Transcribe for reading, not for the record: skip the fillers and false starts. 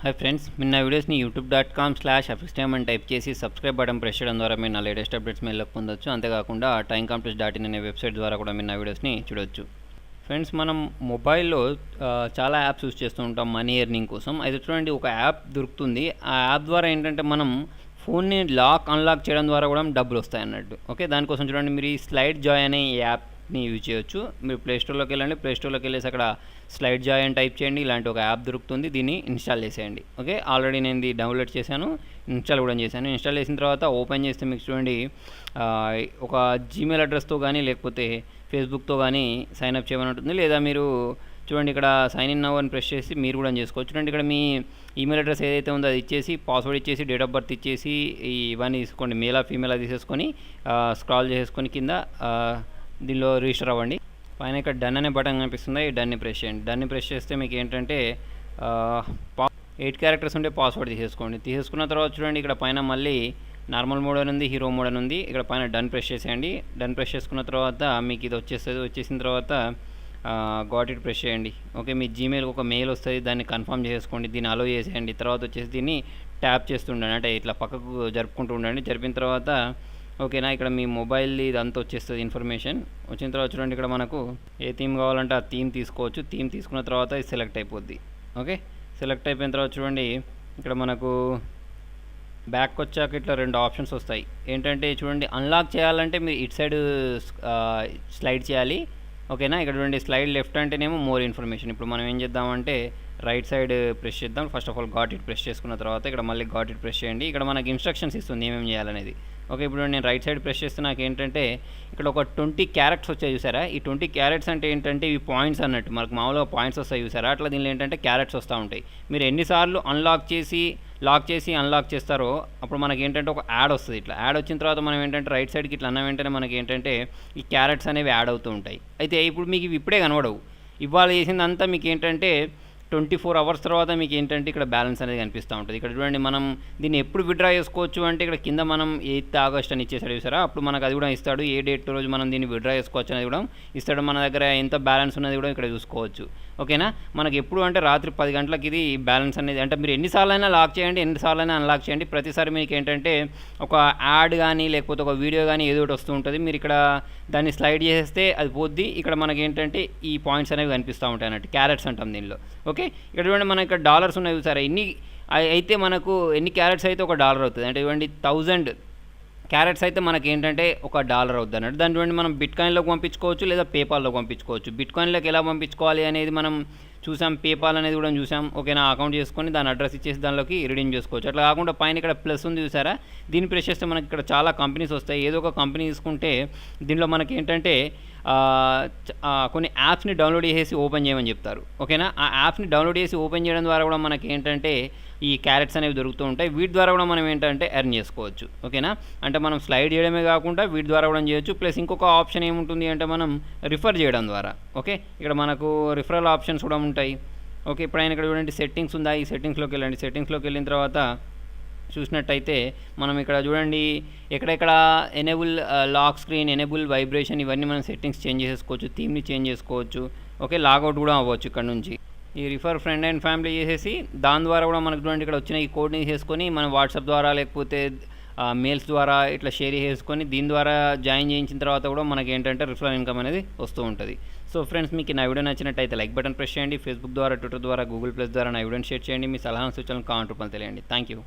Hi friends, మీరు నా వీడియోస్ని youtube.com/afixtime అని టైప్ చేసి సబ్స్క్రైబ్ బటన్ ప్రెస్ చేయడం ద్వారా మీరు నా లేటెస్ట్ అప్డేట్స్ మెయిల్లోకి పొందొచ్చు. అంతేకాకుండా timecomplete.in అనే వెబ్సైట్ ద్వారా కూడా మీరు నా వీడియోస్ని చూడొచ్చు. ఫ్రెండ్స్, మనం మొబైల్లో చాలా యాప్స్ యూస్ చేస్తూ ఉంటాం మనీ ఎర్నింగ్ కోసం. అయితే చూడండి, ఒక యాప్ దొరుకుతుంది. ఆ యాప్ ద్వారా ఏంటంటే మనం ఫోన్ని అన్లాక్ చేయడం ద్వారా కూడా డబ్బులు వస్తాయి అన్నట్టు. ఓకే, దానికోసం చూడండి, మీరు ఈ స్లైడ్ జాయ్ అనే ఈ యాప్ని యూజ్ చేయొచ్చు. మీరు ప్లేస్టోర్లోకి వెళ్ళండి. ప్లేస్టోర్లోకి వెళ్ళేసి అక్కడ స్లైడ్ జాయ్ అని టైప్ చేయండి. ఇలాంటి ఒక యాప్ దొరుకుతుంది. దీన్ని ఇన్స్టాల్ చేసేయండి. ఓకే, ఆల్రెడీ నేను ఇది డౌన్లోడ్ చేశాను, ఇన్స్టాల్ కూడా చేశాను. ఇన్స్టాల్ చేసిన తర్వాత ఓపెన్ చేస్తే మీకు చూడండి ఒక జీమెయిల్ అడ్రస్తో కానీ లేకపోతే ఫేస్బుక్తో కానీ సైన్అప్ చేయమని ఉంటుంది. లేదా మీరు చూడండి, ఇక్కడ సైన్ ఇన్ నౌ అని ప్రెస్ చేసి మీరు కూడా చేసుకోవచ్చు. చూడండి, ఇక్కడ మీ ఈమెయిల్ అడ్రస్ ఏదైతే ఉందో అది ఇచ్చేసి, పాస్వర్డ్ ఇచ్చేసి, డేట్ ఆఫ్ బర్త్ ఇచ్చేసి ఇవన్నీ తీసుకోండి. మేలా ఫీమేల్ తీసేసుకొని స్క్రాల్ చేసుకొని కింద దీనిలో రిజిస్టర్ అవ్వండి. పైన ఇక్కడ డన్ అనే బటన్ కనిపిస్తుంది. ఈ డన్ని ప్రెస్ చేయండి. డన్ని ప్రెస్ చేస్తే మీకు ఏంటంటే 8 క్యారెక్టర్స్ ఉంటే పాస్వర్డ్ తీసేసుకోండి. తీసేసుకున్న తర్వాత చూడండి, ఇక్కడ పైన మళ్ళీ నార్మల్ మోడ్ అని ఉంది, హీరో మోడ్ అని ఉంది. ఇక్కడ పైన డన్ ప్రెస్ చేసేయండి. డన్ ప్రెస్ చేసుకున్న తర్వాత మీకు ఇది వచ్చేస్తుంది. వచ్చేసిన తర్వాత గాట్ ఇట్ ప్రెస్ చేయండి. ఓకే, మీ జీమెయిల్కి ఒక మెయిల్ వస్తుంది, దాన్ని కన్ఫర్మ్ చేసుకోండి. దీన్ని అలో చేసేయండి. తర్వాత వచ్చేసి దీన్ని ట్యాప్ చేస్తుండండి, అంటే ఇట్లా పక్కకు జరుపుకుంటూ ఉండండి. జరిపిన తర్వాత ఓకేనా, ఇక్కడ మీ మొబైల్ ఇదంతా వచ్చేస్తుంది ఇన్ఫర్మేషన్. వచ్చిన తర్వాత చూడండి, ఇక్కడ మనకు ఏ థీమ్ కావాలంటే ఆ థీమ్ తీసుకోవచ్చు. థీమ్ తీసుకున్న తర్వాత ఇది సెలెక్ట్ అయిపోద్ది. ఓకే, సెలెక్ట్ అయిపోయిన తర్వాత చూడండి, ఇక్కడ మనకు బ్యాక్ వచ్చాక ఇట్లా 2 ఆప్షన్స్ వస్తాయి. ఏంటంటే చూడండి, అన్లాక్ చేయాలంటే మీరు ఇటు సైడ్ స్లైడ్ చేయాలి. ఓకేనా, ఇక్కడ చూడండి, స్లైడ్ లెఫ్ట్ అంటేనేమో మోర్ ఇన్ఫర్మేషన్. ఇప్పుడు మనం ఏం చేద్దామంటే రైట్ సైడ్ ప్రెస్ చేద్దాం. First of all got it press చేసుకున్న తర్వాత ఇక్కడ మళ్ళీ గాట్ ఇట్ ప్రెస్ చేయండి. ఇక్కడ మనకి ఇన్స్ట్రక్షన్స్ ఇస్తుంది ఏమేమి చేయాలనేది. ఓకే, ఇప్పుడు నేను రైట్ సైడ్ ప్రెస్ చేస్తే నాకు ఏంటంటే ఇక్కడ ఒక 20 క్యారెట్స్ వచ్చాయి చూసారా. ఈ 20 క్యారెట్స్ అంటే ఏంటంటే ఇవి పాయింట్స్ అన్నట్టు. మనకు మామూలుగా పాయింట్స్ వస్తాయి చూసారా, అట్లా దీనిలో ఏంటంటే క్యారెట్స్ వస్తూ ఉంటాయి. మీరు ఎన్నిసార్లు లాక్ చేసి అన్లాక్ చేస్తారో అప్పుడు మనకి ఏంటంటే ఒక యాడ్ వస్తుంది. ఇట్లా యాడ్ వచ్చిన తర్వాత మనం ఏంటంటే రైట్ సైడ్కి ఇట్లా అన్న వెంటనే మనకి ఏంటంటే ఈ క్యారెట్స్ అనేవి యాడ్ అవుతూ ఉంటాయి. అయితే ఇప్పుడు మీకు ఇవి ఇప్పుడే కనబడవు. ఇవాళ చేసిందంతా మీకు ఏంటంటే 24 అవర్స్ తర్వాత మీకు ఏంటంటే ఇక్కడ బ్యాలెన్స్ అనేది కనిపిస్తూ ఉంటుంది. ఇక్కడ చూడండి, మనం దీన్ని ఎప్పుడు విత్డ్రా చేసుకోవచ్చు అంటే ఇక్కడ కింద మనం 8th ఆగస్ట్ అని ఇచ్చేసాడు చూసారా, అప్పుడు మనకు అది కూడా ఇస్తాడు. ఏ డేట్ రోజు మనం దీన్ని విత్డ్రా చేసుకోవచ్చు అనేది కూడా ఇస్తాడు. మన దగ్గర ఎంత బ్యాలెన్స్ ఉన్నది కూడా ఇక్కడ చూసుకోవచ్చు. ఓకేనా, మనకి ఎప్పుడు అంటే రాత్రి 10 గంటలకు ఇది బ్యాలెన్స్ అనేది, అంటే మీరు ఎన్నిసార్లు అయినా లాక్ చేయండి, ఎన్నిసార్లు అయినా అన్లాక్ చేయండి, ప్రతిసారి మీకు ఏంటంటే ఒక యాడ్ కానీ లేకపోతే ఒక వీడియో కానీ ఏదో ఒకటి వస్తూ ఉంటుంది. మీరు ఇక్కడ దాన్ని స్లైడ్ చేస్తే అది పోద్ది. ఇక్కడ మనకి ఏంటంటే ఈ పాయింట్స్ అనేవి కనిపిస్తూ ఉంటాయి అన్నట్టు, క్యారెట్స్ అంటాం దీనిలో. ఓకే, ఇక్కడ చూడండి, మనకి ఇక్కడ డాలర్స్ ఉన్నాయి చూసారా. అయితే మనకు ఎన్ని క్యారెట్స్ అయితే ఒక డాలర్ అవుతుంది అంటే చూడండి, 1000 క్యారెట్స్ అయితే మనకి ఏంటంటే $1 అవుతుంది అన్నట్టు. దాని చూడండి, మనం బిట్కాయిన్లోకి పంపించుకోవచ్చు లేదా పేపాల్లోకి పంపించుకోవచ్చు. బిట్కాయిన్లోకి ఎలా పంపించుకోవాలి అనేది మనం చూసాం, పేపాల్ అనేది కూడా చూసాం. ఓకేనా, అకౌంట్ చేసుకొని దాని అడ్రస్ ఇచ్చేసి దానిలోకి రిడీమ్ చేసుకోవచ్చు. అట్లా కాకుండా పైన ఇక్కడ ప్లస్ ఉంది చూసారా, దీన్ని ప్రెస్ చేస్తే మనకి ఇక్కడ చాలా కంపెనీస్ వస్తాయి. ఏదో ఒక కంపెనీ తీసుకుంటే దీనిలో మనకి ఏంటంటే కొన్ని యాప్స్ని డౌన్లోడ్ చేసి ఓపెన్ చేయమని చెప్తారు. ఓకేనా, ఆ యాప్స్ని డౌన్లోడ్ చేసి ఓపెన్ చేయడం ద్వారా కూడా మనకి ఏంటంటే ఈ క్యారెట్స్ అనేవి దొరుకుతూ ఉంటాయి. వీటి ద్వారా కూడా మనం ఏంటంటే ఎర్న్ చేసుకోవచ్చు. ఓకేనా, అంటే మనం స్లైడ్ చేయడమే కాకుండా వీటి ద్వారా కూడా చేయొచ్చు. ప్లస్ ఇంకొక ఆప్షన్ ఏముంటుంది అంటే మనం రిఫర్ చేయడం ద్వారా. ఓకే, ఇక్కడ మనకు రిఫరల్ ఆప్షన్స్ కూడా ఉంటాయి. ఓకే, ఇప్పుడు ఆయన ఇక్కడ చూడండి, సెట్టింగ్స్ ఉందా, ఈ సెట్టింగ్స్లోకి వెళ్ళండి. సెట్టింగ్స్లోకి వెళ్ళిన తర్వాత చూసినట్టయితే మనం ఇక్కడ చూడండి, ఎక్కడెక్కడ enable lock screen, enable vibration, ఇవన్నీ మనం సెట్టింగ్స్ చేంజ్ చేసుకోవచ్చు. థీమ్ని చేంజ్ చేసుకోవచ్చు. ఓకే, లాగౌట్ కూడా అవ్వచ్చు ఇక్కడ నుంచి. ఈ రిఫర్ ఫ్రెండ్ అండ్ ఫ్యామిలీ చేసేసి దాని ద్వారా కూడా మనకు చూడండి, ఇక్కడ వచ్చిన ఈ కోడ్ని చేసుకొని మనం వాట్సాప్ ద్వారా లేకపోతే మెయిల్స్ ద్వారా ఇట్లా షేర్ చేసుకొని దీని ద్వారా జాయిన్ చేయించిన తర్వాత కూడా మనకి ఏంటంటే రిఫరల్ ఇన్కమ్ అనేది వస్తూ ఉంటుంది. సో ఫ్రెండ్స్, మీకు నా వీడియో నచ్చినట్టయితే లైక్ బటన్ ప్రెస్ చేయండి. ఫేస్బుక్ ద్వారా, ట్విట్టర్ ద్వారా, గూగుల్ ప్లస్ ద్వారా నా వీడియోని షేర్ చేయండి. మీ సలహా సూచనలు కామెంట్ రూపంలో తెలియండి. Thank you.